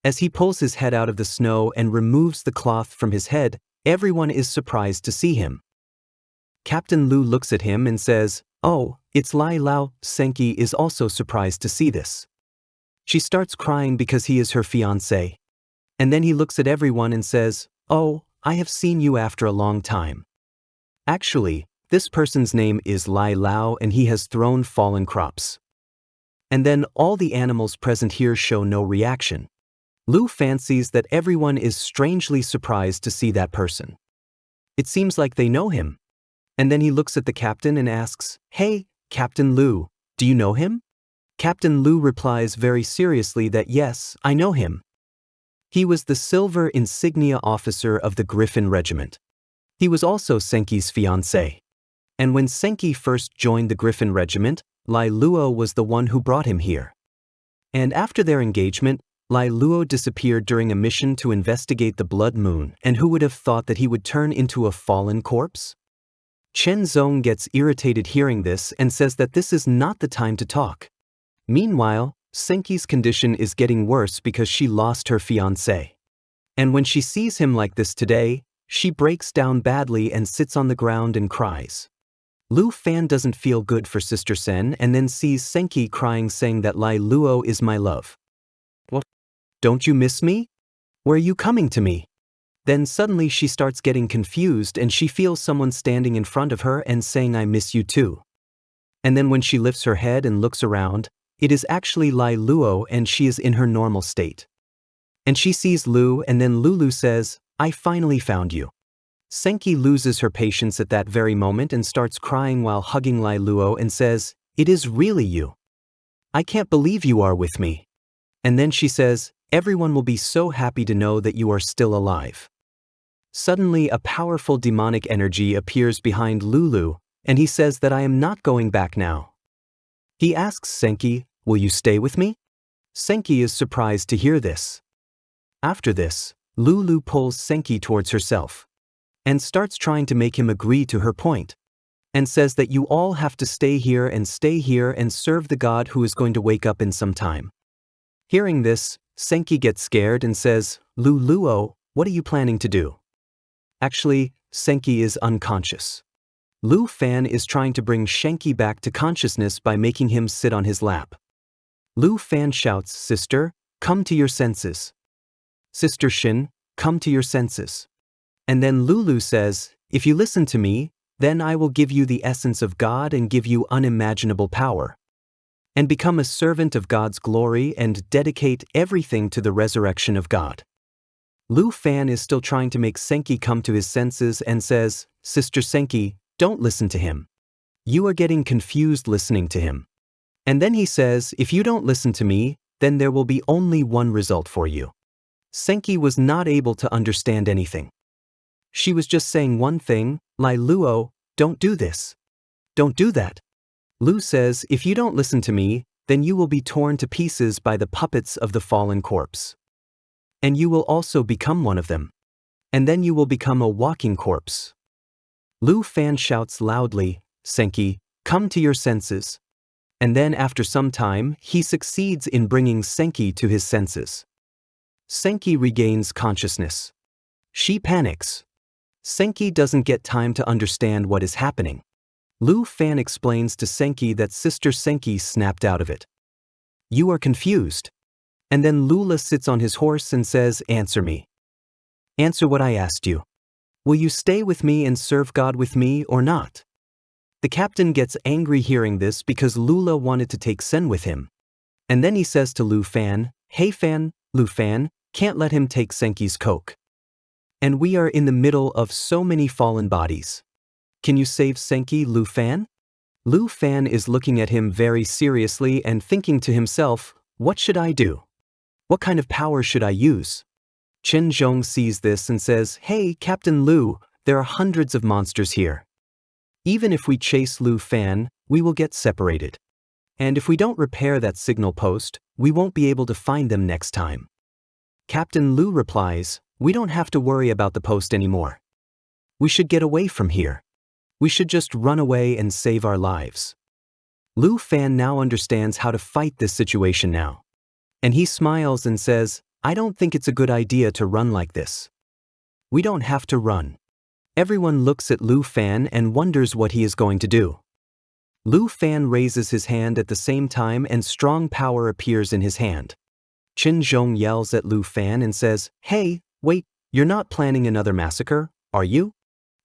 As he pulls his head out of the snow and removes the cloth from his head, everyone is surprised to see him. Captain Lu looks at him and says, "Oh, it's Lai Lao." Senki is also surprised to see this. She starts crying because he is her fiancé. And then he looks at everyone and says, "Oh, I have seen you after a long time." Actually, this person's name is Lai Lao and he has thrown fallen crops. And then all the animals present here show no reaction. Lu fancies that everyone is strangely surprised to see that person. It seems like they know him. And then he looks at the captain and asks, "Hey, Captain Lu, do you know him?" Captain Lu replies very seriously that yes, I know him. He was the silver insignia officer of the Griffin Regiment. He was also Senki's fiancé. And when Senki first joined the Griffin Regiment, Lai Luo was the one who brought him here. And after their engagement, Lai Luo disappeared during a mission to investigate the blood moon, and who would have thought that he would turn into a fallen corpse? Chen Zong gets irritated hearing this and says that this is not the time to talk. Meanwhile, Senki's condition is getting worse because she lost her fiancé. And when she sees him like this today, she breaks down badly and sits on the ground and cries. Lu Fan doesn't feel good for Sister Sen and then sees Senki crying saying that Lai Luo is my love. What? Don't you miss me? Where are you coming to me? Then suddenly she starts getting confused and she feels someone standing in front of her and saying I miss you too. And then when she lifts her head and looks around, it is actually Lai Luo and she is in her normal state. And she sees Lu and then Lulu says, I finally found you. Senki loses her patience at that very moment and starts crying while hugging Lai Luo and says, it is really you. I can't believe you are with me. And then she says, everyone will be so happy to know that you are still alive. Suddenly a powerful demonic energy appears behind Lulu, and he says that I am not going back now. He asks Senki, will you stay with me? Senki is surprised to hear this. After this, Lulu pulls Senki towards herself and starts trying to make him agree to her point, and says that you all have to stay here and serve the god who is going to wake up in some time. Hearing this, Senki gets scared and says, Luo, what are you planning to do? Actually, Senki is unconscious. Lu Fan is trying to bring Senki back to consciousness by making him sit on his lap. Lu Fan shouts, Sister, come to your senses. Sister Shin, come to your senses. And then Lulu says, if you listen to me, then I will give you the essence of God and give you unimaginable power. And become a servant of God's glory and dedicate everything to the resurrection of God. Lu Fan is still trying to make Senki come to his senses and says, Sister Senki, don't listen to him. You are getting confused listening to him. And then he says, if you don't listen to me, then there will be only one result for you. Senki was not able to understand anything. She was just saying one thing, Lai Luo, don't do this. Don't do that. Lu says, if you don't listen to me, then you will be torn to pieces by the puppets of the fallen corpse. And you will also become one of them. And then you will become a walking corpse. Lu Fan shouts loudly, Senki, come to your senses. And then after some time, he succeeds in bringing Senki to his senses. Senki regains consciousness. She panics. Senki doesn't get time to understand what is happening. Lu Fan explains to Senki that Sister Senki snapped out of it. You are confused. And then Lula sits on his horse and says, answer me. Answer what I asked you. Will you stay with me and serve God with me or not? The captain gets angry hearing this because Lula wanted to take Sen with him. And then he says to Lu Fan, hey Fan, Lu Fan, can't let him take Senki's coke. And we are in the middle of so many fallen bodies. Can you save Senki, Lu Fan? Lu Fan is looking at him very seriously and thinking to himself, what should I do? What kind of power should I use? Chen Zhong sees this and says, hey, Captain Lu, there are hundreds of monsters here. Even if we chase Lu Fan, we will get separated. And if we don't repair that signal post, we won't be able to find them next time. Captain Lu replies, we don't have to worry about the post anymore. We should get away from here. We should just run away and save our lives. Lu Fan now understands how to fight this situation now. And he smiles and says, I don't think it's a good idea to run like this. We don't have to run. Everyone looks at Lu Fan and wonders what he is going to do. Lu Fan raises his hand at the same time and strong power appears in his hand. Qin Zhong yells at Lu Fan and says, "Hey, wait, you're not planning another massacre, are you?"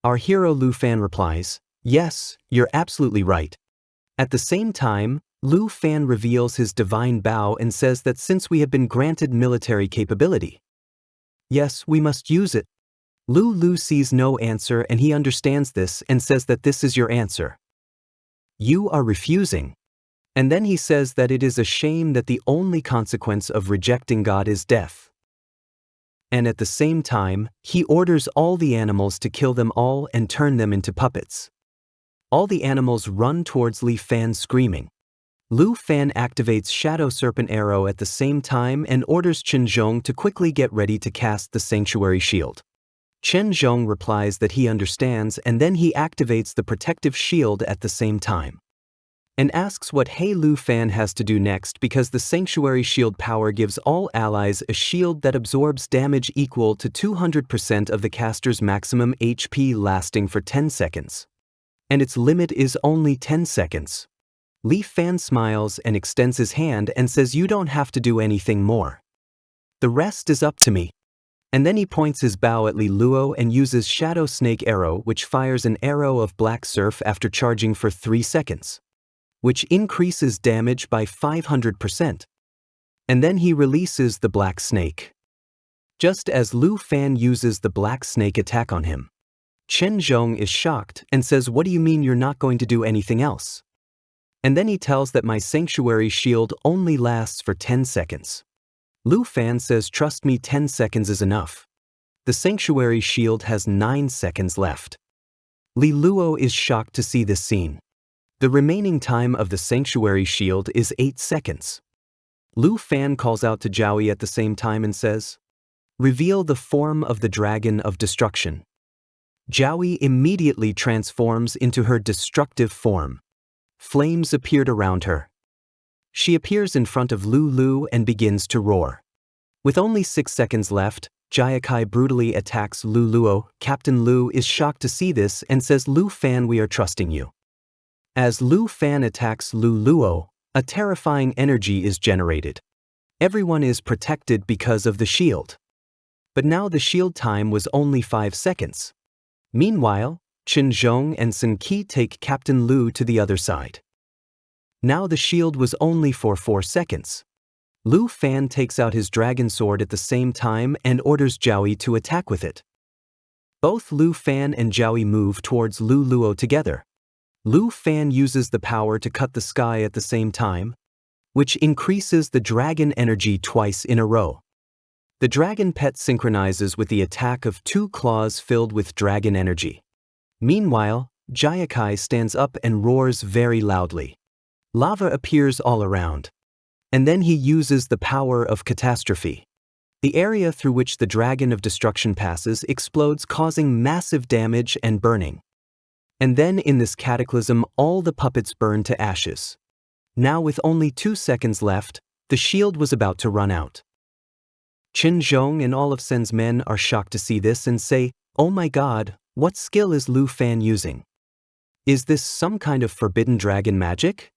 Our hero Lu Fan replies, "Yes, you're absolutely right." At the same time, Lu Fan reveals his divine bow and says that since we have been granted military capability, yes, we must use it. Lu sees no answer and he understands this and says that this is your answer. You are refusing. And then he says that it is a shame that the only consequence of rejecting God is death. And at the same time, he orders all the animals to kill them all and turn them into puppets. All the animals run towards Li Fan screaming. Lu Fan activates Shadow Serpent Arrow at the same time and orders Qin Zhong to quickly get ready to cast the Sanctuary Shield. Qin Zhong replies that he understands and then he activates the Protective Shield at the same time. And asks what Lu Fan has to do next because the Sanctuary Shield power gives all allies a shield that absorbs damage equal to 200% of the caster's maximum HP lasting for 10 seconds. And its limit is only 10 seconds. Li Fan smiles and extends his hand and says you don't have to do anything more. The rest is up to me. And then he points his bow at Li Luo and uses Shadow Snake Arrow which fires an arrow of Black Surf after charging for 3 seconds. Which increases damage by 500%. And then he releases the Black Snake. Just as Lu Fan uses the Black Snake attack on him, Qin Zhong is shocked and says, "What do you mean you're not going to do anything else?" And then he tells that my Sanctuary Shield only lasts for 10 seconds. Lu Fan says, "Trust me, 10 seconds is enough." The Sanctuary Shield has 9 seconds left. Li Luo is shocked to see this scene. The remaining time of the Sanctuary Shield is 8 seconds. Lu Fan calls out to Zhao at the same time and says, "Reveal the form of the Dragon of Destruction." Zhao immediately transforms into her destructive form. Flames appeared around her. She appears in front of Lu and begins to roar. With only 6 seconds left, Jiakai brutally attacks Lu Luo. Captain Lu is shocked to see this and says, "Lu Fan, we are trusting you." As Lu Fan attacks Lu Luo, a terrifying energy is generated. Everyone is protected because of the shield. But now the shield time was only 5 seconds. Meanwhile, Qin Zhong and Sun Qi take Captain Lu to the other side. Now the shield was only for 4 seconds. Lu Fan takes out his dragon sword at the same time and orders Zhao to attack with it. Both Lu Fan and Zhao move towards Lu Luo together. Lu Fan uses the power to cut the sky at the same time, which increases the dragon energy twice in a row. The dragon pet synchronizes with the attack of 2 claws filled with dragon energy. Meanwhile, Jiakai stands up and roars very loudly. Lava appears all around. And then he uses the power of catastrophe. The area through which the Dragon of Destruction passes explodes, causing massive damage and burning. And then in this cataclysm, all the puppets burn to ashes. Now with only 2 seconds left, the shield was about to run out. Qin Zhong and all of Sen's men are shocked to see this and say, "Oh my god, what skill is Lu Fan using? Is this some kind of forbidden dragon magic?"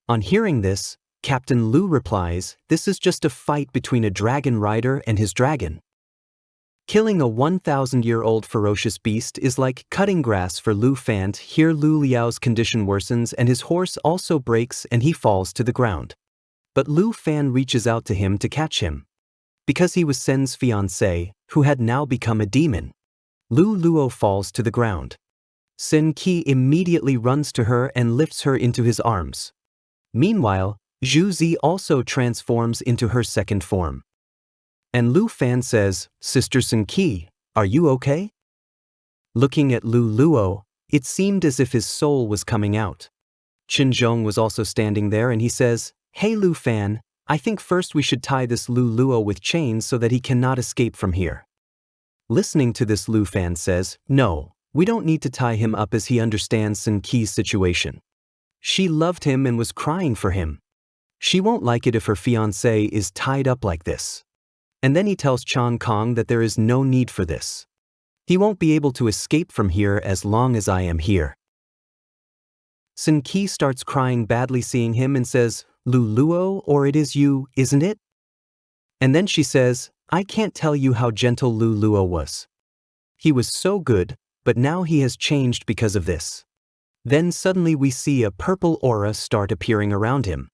On hearing this, Captain Lu replies, "This is just a fight between a dragon rider and his dragon." Killing a 1,000-year-old ferocious beast is like cutting grass for Lu Fan. Here Lu Liao's condition worsens and his horse also breaks and he falls to the ground. But Lu Fan reaches out to him to catch him. Because he was Sen's fiancé, who had now become a demon. Lu Luo falls to the ground. Sun Qi immediately runs to her and lifts her into his arms. Meanwhile, Zhu Zi also transforms into her second form. And Lu Fan says, "Sister Sun Qi, are you okay?" Looking at Lu Luo, it seemed as if his soul was coming out. Qin Zhong was also standing there and he says, "Hey Lu Fan, I think first we should tie this Lu Luo with chains so that he cannot escape from here." Listening to this, Lu Fan says, "No, we don't need to tie him up as he understands Sun Qi's situation. She loved him and was crying for him. She won't like it if her fiancé is tied up like this." And then he tells Chang Kong that there is no need for this. He won't be able to escape from here as long as I am here. Sun Qi starts crying badly seeing him and says, Lu Luo, or it is you, isn't it? And then she says, I can't tell you how gentle Lu Luo was. He was so good, but now he has changed because of this. Then suddenly we see a purple aura start appearing around him.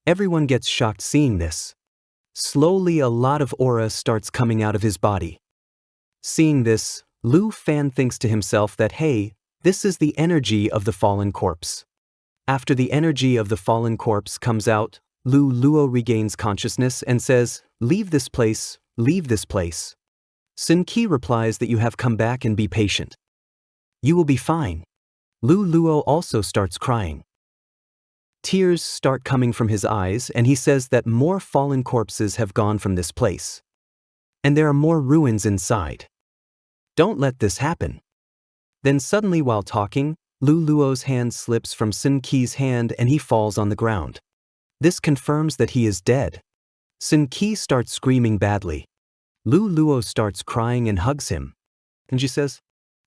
Everyone gets shocked seeing this. Slowly a lot of aura starts coming out of his body. Seeing this, Lu Fan thinks to himself that hey, this is the energy of the fallen corpse. After the energy of the fallen corpse comes out, Lu Luo regains consciousness and says, leave this place, leave this place. Sun Qi replies that you have come back and be patient. You will be fine. Lu Luo also starts crying. Tears start coming from his eyes and he says that more fallen corpses have gone from this place. And there are more ruins inside. Don't let this happen. Then suddenly while talking, Lu Luo's hand slips from Sun Qi's hand and he falls on the ground. This confirms that he is dead. Sun Qi starts screaming badly. Lu Luo starts crying and hugs him. And she says,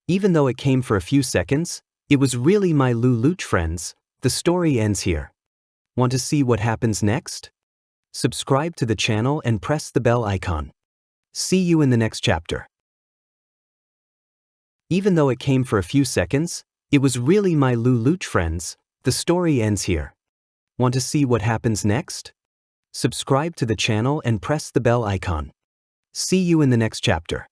even though it came for a few seconds, it was really my Lu Luch friends. The story ends here. Want to see what happens next? Subscribe to the channel and press the bell icon. See you in the next chapter. Even though it came for a few seconds, it was really my Lu Luch friends. The story ends here. Want to see what happens next? Subscribe to the channel and press the bell icon. See you in the next chapter.